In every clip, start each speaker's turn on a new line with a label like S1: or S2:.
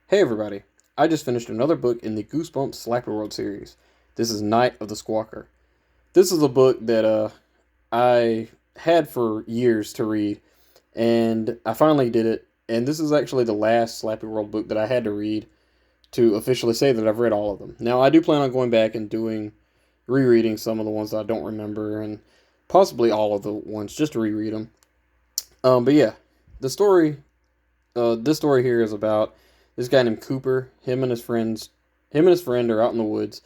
S1: Hey everybody, I just finished another book in the Goosebumps Slappyworld series. This is Night of the Squawker. This is a book that I had for years to read, and I finally did it. And this is actually the last Slappyworld book that I had to read to officially say that I've read all of them. Now, I do plan on going back and doing rereading some of the ones that I don't remember, and possibly all of the ones just to reread them. But yeah, the story this story here is about this guy named Cooper. Him and his friend are out in the woods,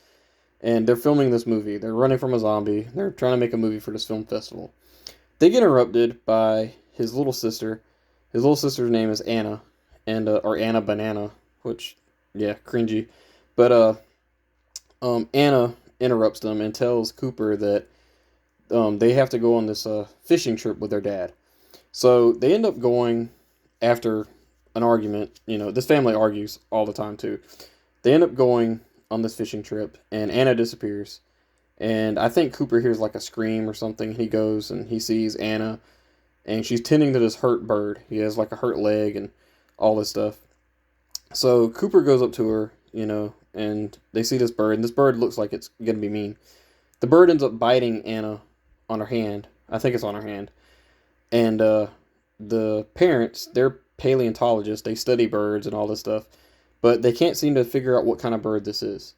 S1: and they're filming this movie. They're running from a zombie. They're trying to make a movie for this film festival. They get interrupted by his little sister. His little sister's name is Anna, and or Anna Banana, which yeah, cringy. But Anna interrupts them and tells Cooper that they have to go on this fishing trip with their dad. So they end up going after an argument. You know, this family argues all the time too. They end up going on this fishing trip, and Anna disappears. And I think Cooper hears like a scream or something. He goes and he sees Anna, and she's tending to this hurt bird. He has like a hurt leg and all this stuff. So Cooper goes up to her, and they see this bird, and this bird looks like it's gonna be mean. The bird ends up biting Anna on her hand. I think it's on her hand. And the parents, they're paleontologists. They study birds and all this stuff, but they can't seem to figure out what kind of bird this is.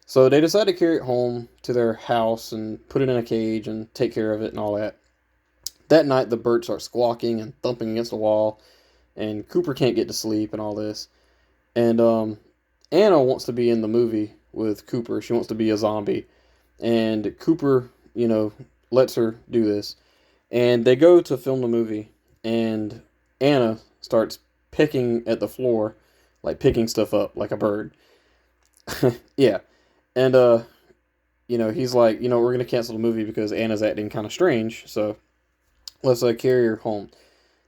S1: So they decide to carry it home to their house and put it in a cage and take care of it and all that. That night, the bird starts squawking and thumping against the wall, and Cooper can't get to sleep and all this. And Anna wants to be in the movie with Cooper. She wants to be a zombie, and Cooper, lets her do this. And they go to film the movie, and Anna starts picking at the floor, like picking stuff up like a bird. Yeah. And he's like, we're gonna cancel the movie because Anna's acting kind of strange, so let's carry her home.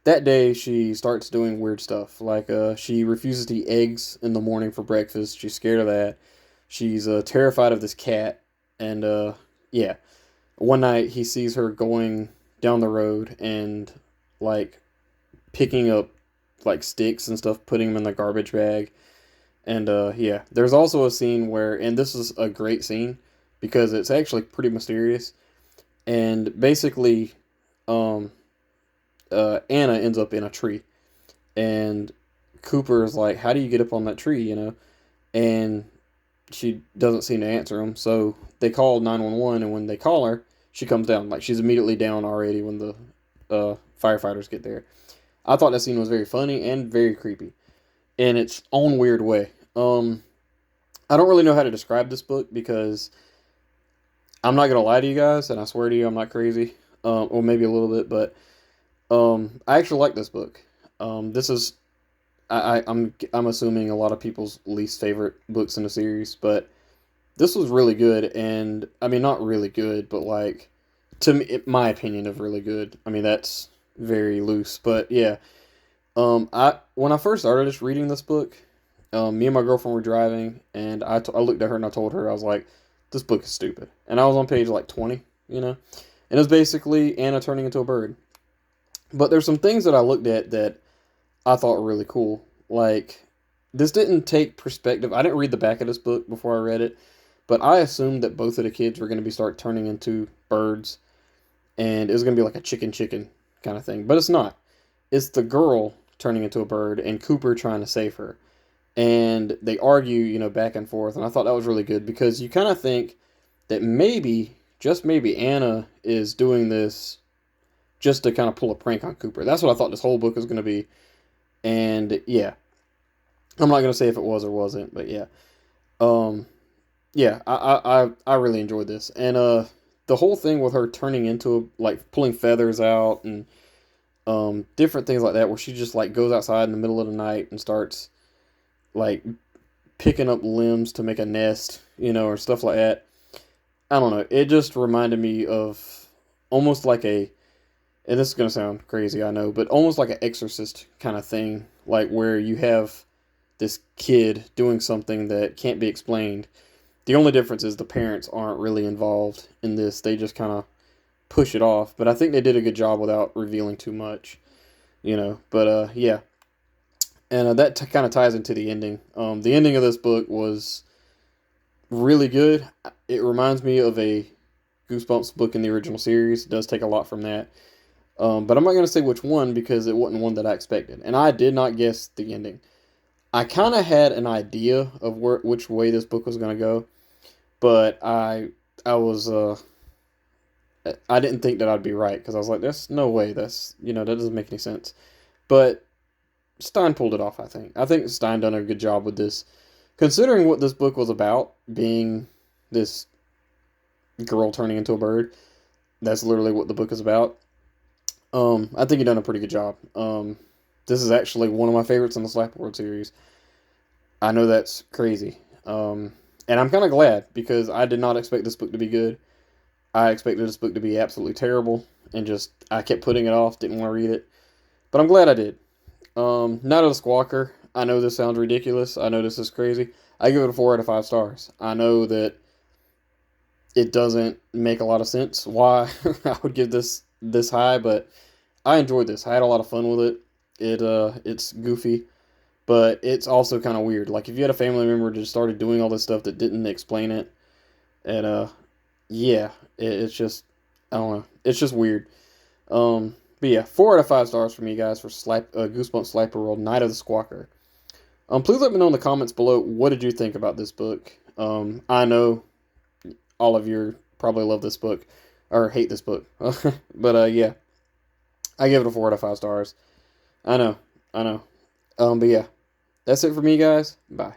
S1: That day, she starts doing weird stuff, like she refuses to eat eggs in the morning for breakfast. She's scared of that. She's terrified of this cat, and yeah. One night, he sees her going down the road and like picking up like sticks and stuff, putting them in the garbage bag. And yeah, there's also a scene where, and this is a great scene because it's actually pretty mysterious. And basically, um, Anna ends up in a tree, and Cooper is like, "How do you get up on that tree?" And she doesn't seem to answer him. So they call 911, and when they call her, she comes down. Like she's immediately down already when the firefighters get there. I thought that scene was very funny and very creepy in its own weird way. I don't really know how to describe this book because I'm not gonna lie to you guys, and I swear to you, I'm not crazy. Or maybe a little bit, but I actually like this book. This is I'm assuming a lot of people's least favorite books in the series, but this was really good, and I mean not really good, but like to me, my opinion of really good. I mean that's very loose, but yeah. I when I first started just reading this book, me and my girlfriend were driving, and I looked at her and I told her I was like, "This book is stupid," and I was on page like 20, and it was basically Anna turning into a bird. But there's some things that I looked at that I thought were really cool. Like this didn't take perspective. I didn't read the back of this book before I read it, but I assumed that both of the kids were going to be start turning into birds, and it was going to be like a chicken chicken kind of thing. But it's not. It's the girl turning into a bird and Cooper trying to save her. And they argue, back and forth. And I thought that was really good because you kind of think that maybe, just maybe, Anna is doing this just to kind of pull a prank on Cooper. That's what I thought this whole book was going to be. And yeah, I'm not going to say if it was or wasn't, but yeah. Um, yeah, I really enjoyed this. And the whole thing with her turning into, like, pulling feathers out and different things like that, where she just like goes outside in the middle of the night and starts like picking up limbs to make a nest, or stuff like that. I don't know. It just reminded me of almost like and this is gonna sound crazy, I know, but almost like an exorcist kind of thing, like where you have this kid doing something that can't be explained. The only difference is the parents aren't really involved in this. They just kind of push it off. But I think they did a good job without revealing too much. But yeah, And that kind of ties into the ending. The ending of this book was really good. It reminds me of a Goosebumps book in the original series. It does take a lot from that. But I'm not going to say which one because it wasn't one that I expected. And I did not guess the ending. I kind of had an idea of which way this book was going to go, but I was I didn't think that I'd be right because I was like, "There's no way. That doesn't make any sense." But Stein pulled it off. I think Stein done a good job with this, considering what this book was about, being this girl turning into a bird. That's literally what the book is about. I think he done a pretty good job. This is actually one of my favorites in the Slappyworld series. I know that's crazy. And I'm kind of glad because I did not expect this book to be good. I expected this book to be absolutely terrible, and just I kept putting it off. Didn't want to read it, but I'm glad I did. Night of the Squawker. I know this sounds ridiculous. I know this is crazy. I give it a 4 out of 5 stars. I know that it doesn't make a lot of sense why I would give this high, but I enjoyed this. I had a lot of fun with it. It's goofy, but it's also kind of weird. Like if you had a family member that just started doing all this stuff that didn't explain it, and yeah, it's just I don't know. It's just weird. But yeah, 4 out of 5 stars for me, guys, for Goosebumps Slappyworld Night of the Squawker. Please let me know in the comments below what did you think about this book. I know all of you probably love this book or hate this book, but yeah, I give it a 4 out of 5 stars. I know, I know. But yeah, that's it for me, guys. Bye.